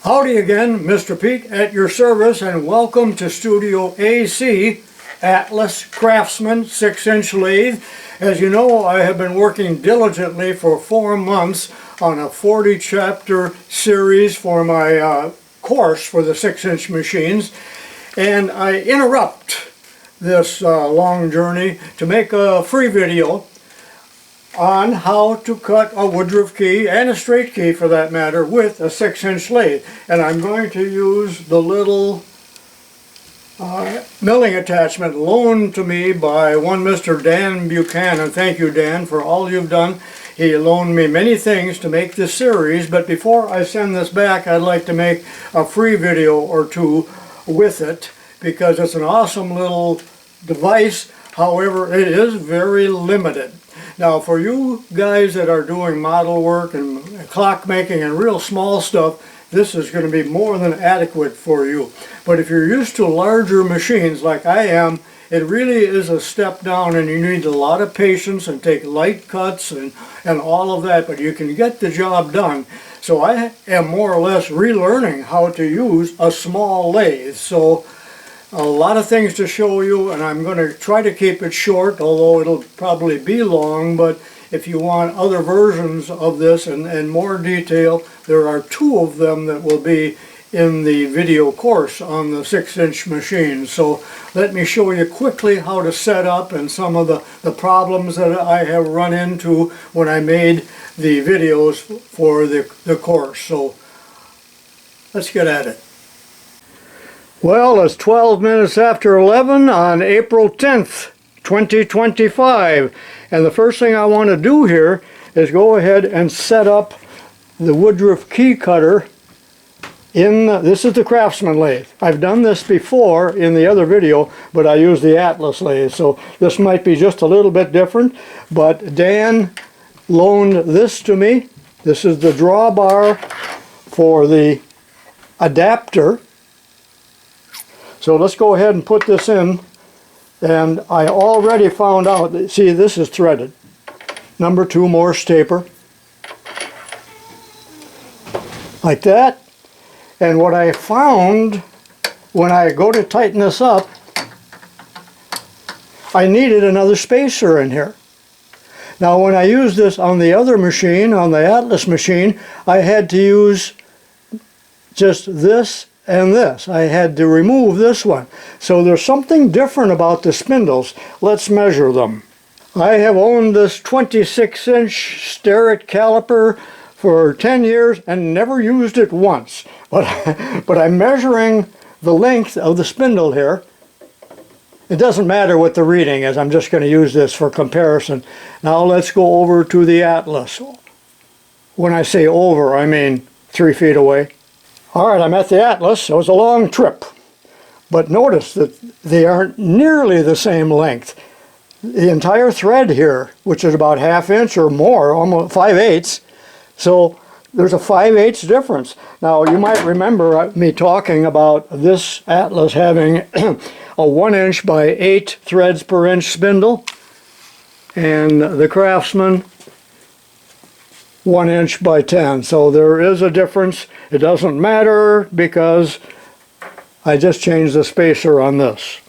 Howdy again, Mr. Pete at your service, and welcome to Studio AC Atlas Craftsman 6-inch lathe. As you know, I have been working diligently for 4 months on a 40-chapter series for my course for the 6-inch machines, and I interrupt this long journey to make a free video on how to cut a woodruff key, and a straight key for that matter, with a 6-inch lathe. And I'm going to use the little milling attachment loaned to me by one Mr. Dan Buchanan. Thank you, Dan, for all you've done. He loaned me many things to make this series, but before I send this back, I'd like to make a free video or two with it, because it's an awesome little device. However, it is very limited. Now, for you guys that are doing model work and clock making and real small stuff, this is going to be more than adequate for you. But if you're used to larger machines like I am, it really is a step down, and you need a lot of patience and take light cuts and all of that, but you can get the job done. So I am more or less relearning how to use a small lathe. So a lot of things to show you, and I'm going to try to keep it short, although it'll probably be long. But if you want other versions of this and more detail, there are 2 of them that will be in the video course on the 6-inch machine. So let me show you quickly how to set up and some of the problems that I have run into when I made the videos for the course. So let's get at it. Well, it's 12 minutes after 11 on April 10th, 2025. And the first thing I want to do here is go ahead and set up the woodruff key cutter in, this is the Craftsman lathe. I've done this before in the other video, but I use the Atlas lathe. So this might be just a little bit different, but Dan loaned this to me. This is the drawbar for the adapter. So let's go ahead and put this in, and I already found out, see, this is threaded. Number 2 Morse taper, like that. And what I found when I go to tighten this up, I needed another spacer in here. Now when I used this on the other machine, on the Atlas machine, I had to use just this and this. I had to remove this one. So there's something different about the spindles. Let's measure them. I have owned this 26-inch Starrett caliper for 10 years and never used it once. But I'm measuring the length of the spindle here. It doesn't matter what the reading is. I'm just going to use this for comparison. Now let's go over to the Atlas. When I say over, I mean 3 feet away. All right, I'm at the Atlas. It was a long trip, but notice that they aren't nearly the same length. The entire thread here, which is about 1/2 inch or more, almost 5/8, so there's a 5/8 difference. Now you might remember me talking about this Atlas having a 1-inch by 8 threads per inch spindle, and the Craftsman 1-inch by 10. So there is a difference. It doesn't matter because I just changed the spacer on this.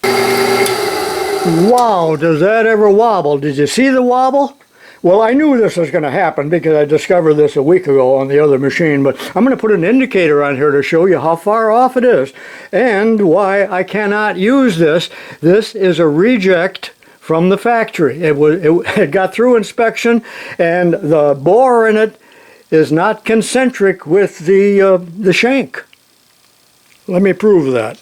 Wow, does that ever wobble? Did you see the wobble? Well, I knew this was going to happen because I discovered this a week ago on the other machine, but I'm going to put an indicator on here to show you how far off it is and why I cannot use this. This is a reject from the factory. It got through inspection, and the bore in it is not concentric with the shank. Let me prove that.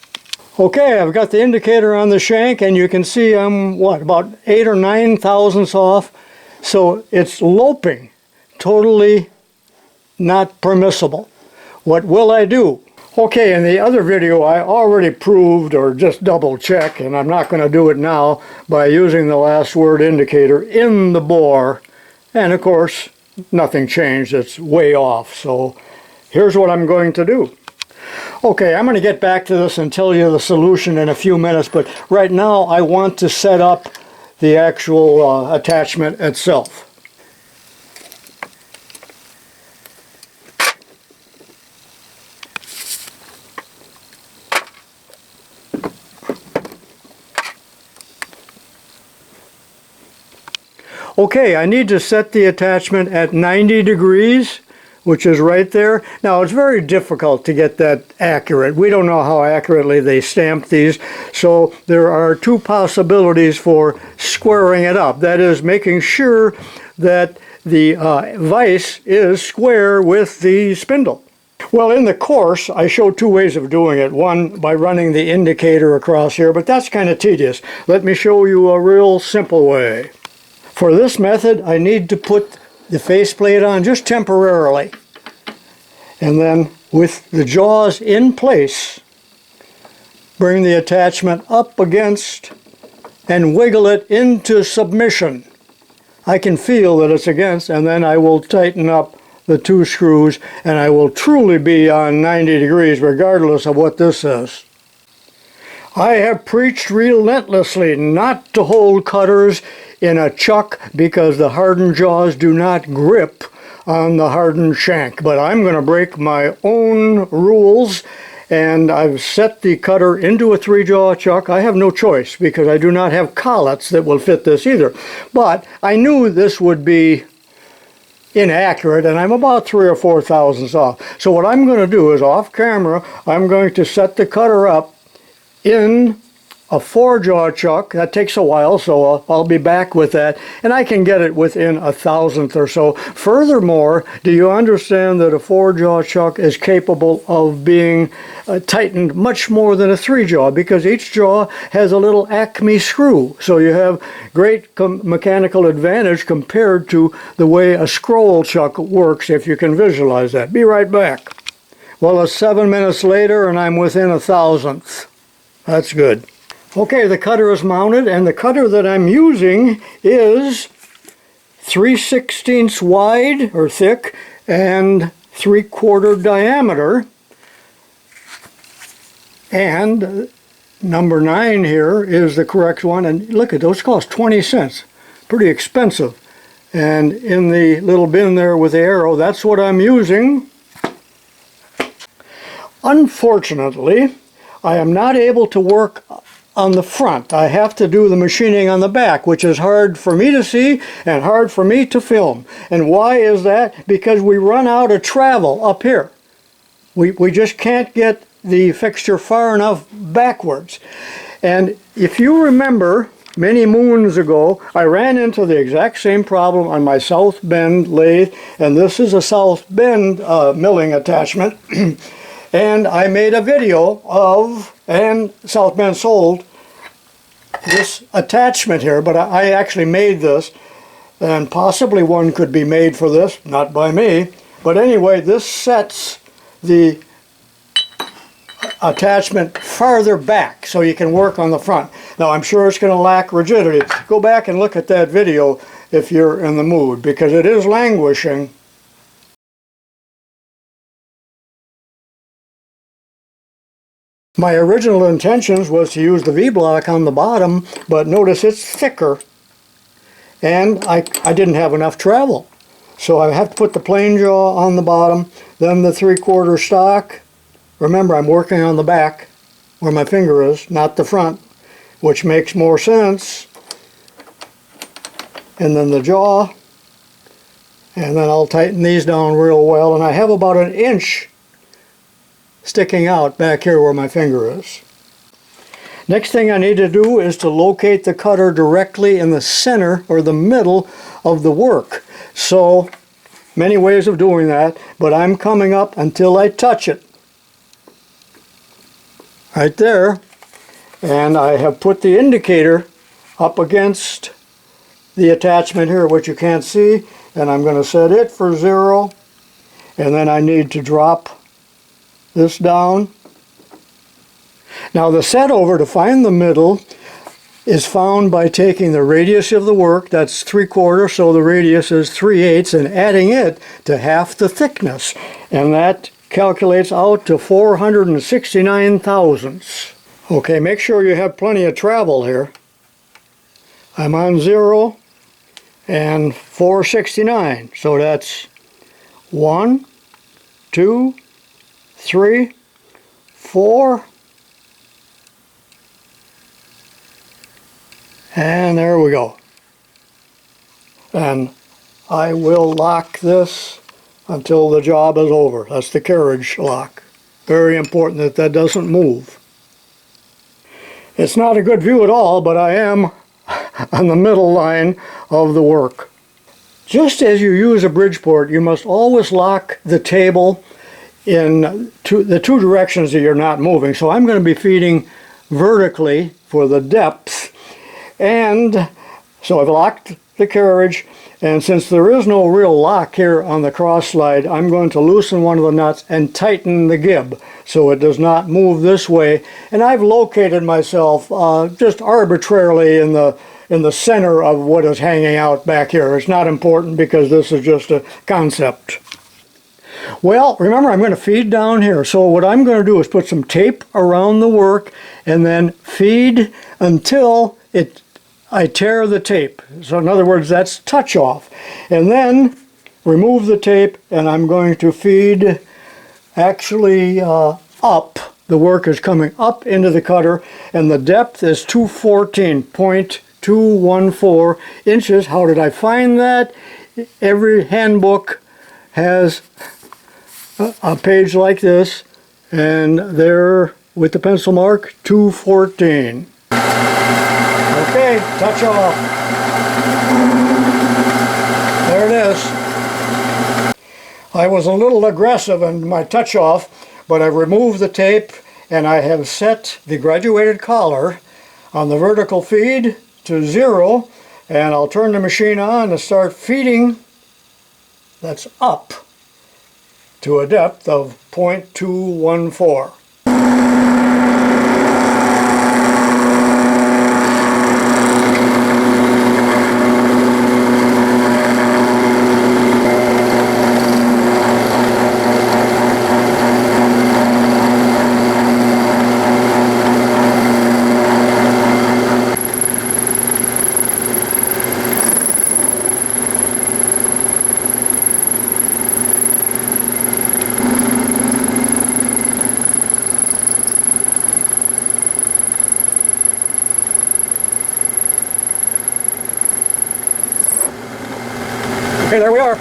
Okay, I've got the indicator on the shank, and you can see I'm about 8 or 9 thousandths off. So it's loping, totally not permissible. What will I do? Okay, in the other video I already proved, or just double check, and I'm not going to do it now, by using the last word indicator in the bore, and of course nothing changed. It's way off. So here's what I'm going to do. Okay, I'm going to get back to this and tell you the solution in a few minutes, but right now I want to set up the actual attachment itself. Okay, I need to set the attachment at 90 degrees, which is right there. Now, it's very difficult to get that accurate. We don't know how accurately they stamp these, so there are two possibilities for squaring it up. That is, making sure that the vise is square with the spindle. Well, in the course, I show two ways of doing it. One, by running the indicator across here, but that's kind of tedious. Let me show you a real simple way. For this method, I need to put the faceplate on just temporarily. And then, with the jaws in place, bring the attachment up against and wiggle it into submission. I can feel that it's against, and then I will tighten up the two screws, and I will truly be on 90 degrees regardless of what this says. I have preached relentlessly not to hold cutters in a chuck because the hardened jaws do not grip on the hardened shank, but I'm going to break my own rules, and I've set the cutter into a 3-jaw chuck. I have no choice because I do not have collets that will fit this either, but I knew this would be inaccurate, and I'm about 3 or 4 thousandths off. So what I'm going to do is, off camera, I'm going to set the cutter up in a 4-jaw chuck. That takes a while, so I'll be back with that, and I can get it within a thousandth or so. Furthermore, do you understand that a 4-jaw chuck is capable of being tightened much more than a 3-jaw, because each jaw has a little Acme screw, so you have great mechanical advantage compared to the way a scroll chuck works, if you can visualize that. Be right back. Well, it's 7 minutes later, and I'm within a thousandth. That's good. Okay, the cutter is mounted, and the cutter that I'm using is 3/16 wide, or thick, and 3/4 diameter. And number 9 here is the correct one, and look at those, cost 20 cents. Pretty expensive. And in the little bin there with the arrow, that's what I'm using. Unfortunately, I am not able to work on the front. I have to do the machining on the back, which is hard for me to see and hard for me to film. And why is that? Because we run out of travel up here. We just can't get the fixture far enough backwards. And if you remember, many moons ago, I ran into the exact same problem on my South Bend lathe, and this is a South Bend milling attachment. And I made a video of, and South Bend sold this attachment here, but I actually made this, and possibly one could be made for this, not by me. But anyway, this sets the attachment farther back so you can work on the front. Now, I'm sure it's going to lack rigidity. Go back and look at that video if you're in the mood, because it is languishing. My original intentions was to use the V-block on the bottom, but notice it's thicker, and I didn't have enough travel. So I have to put the plain jaw on the bottom, then the 3/4 stock. Remember, I'm working on the back where my finger is, not the front, which makes more sense. And then the jaw, and then I'll tighten these down real well, and I have about 1 inch sticking out back here where my finger is. Next thing I need to do is to locate the cutter directly in the center or the middle of the work. So, many ways of doing that, but I'm coming up until I touch it. Right there. And I have put the indicator up against the attachment here, which you can't see, and I'm going to set it for 0, and then I need to drop this down. Now the set over to find the middle is found by taking the radius of the work, that's 3/4, so the radius is 3/8, and adding it to half the thickness, and that calculates out to 469 thousandths. Okay, make sure you have plenty of travel here. I'm on 0 and 469, so that's 1, 2, 3, 4, and there we go. and I will lock this until the job is over. That's the carriage lock. Very important that that doesn't move. It's not a good view at all, but I am on the middle line of the work. Just as you use a Bridgeport, you must always lock the table in the two directions that you're not moving. So I'm going to be feeding vertically for the depth, and so I've locked the carriage, and since there is no real lock here on the cross slide, I'm going to loosen one of the nuts and tighten the gib so it does not move this way. And I've located myself just arbitrarily in the center of what is hanging out back here. It's not important because this is just a concept. Well, remember, I'm going to feed down here. So what I'm going to do is put some tape around the work and then feed until I tear the tape. So in other words, that's touch off. And then remove the tape, and I'm going to feed actually up. The work is coming up into the cutter, and the depth is 214.214 inches. How did I find that? Every handbook has a page like this, and there with the pencil mark 214. Okay, touch off. There it is. I was a little aggressive in my touch off, but I removed the tape and I have set the graduated collar on the vertical feed to 0, and I'll turn the machine on and start feeding. That's up to a depth of 0.214. Okay, there we are.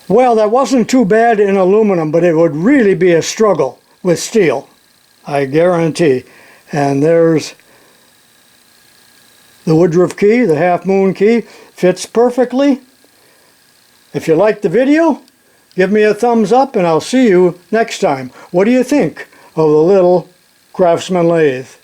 Well, that wasn't too bad in aluminum, but it would really be a struggle with steel, I guarantee. And there's the Woodruff key, the half moon key, fits perfectly. If you liked the video, give me a thumbs up, and I'll see you next time. What do you think of the little Craftsman lathe?